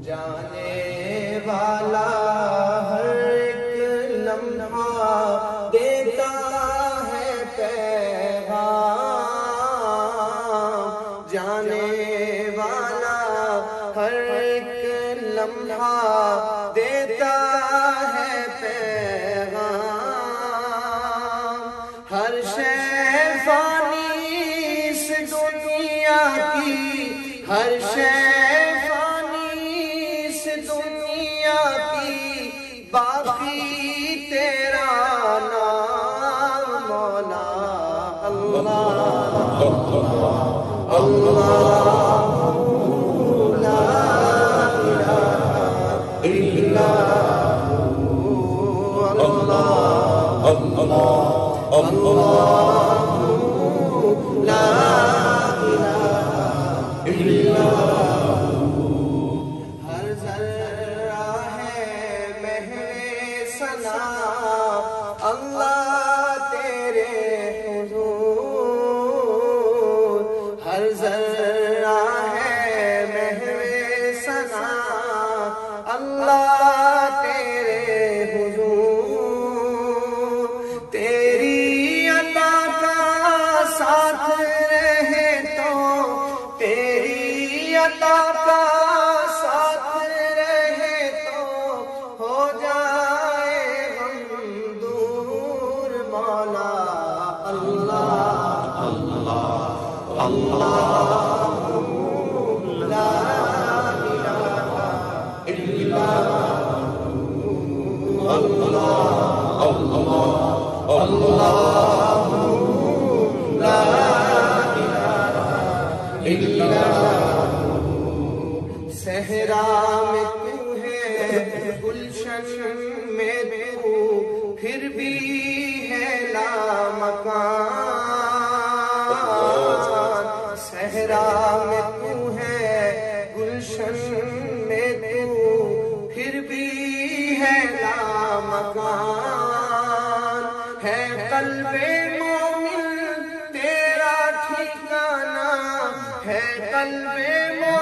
جانے والا ہر ایک لمحہ دیتا ہے پیغام، جانے والا ہر ایک لمحہ دیتا ہے پیغام، ہر شے فانی اس دنیا کی، ہر شے باقی تیرا نام مولا اللہ اللہ لا الہ الا اللہ اللہ اللہ لا الہ الا اللہ تیرے حضور، ہر ذرہ ہے محو ثنا اللہ تیرے حضور، تیری عطا کا ساتھ رہے تو، تیری عطا کا ساتھ رہے تو ہو جائے اللہ لا الہ الا اللہ اللہ لا الہ الا صحرا میں تو ہے گلشن میں تو پھر بھی ہے لامکان، صحرا میں تو ہے گلشن میں تو پھر بھی ہے لامکان، ہے قلب مومن تیرا ٹھکانہ، ہے قلب مومن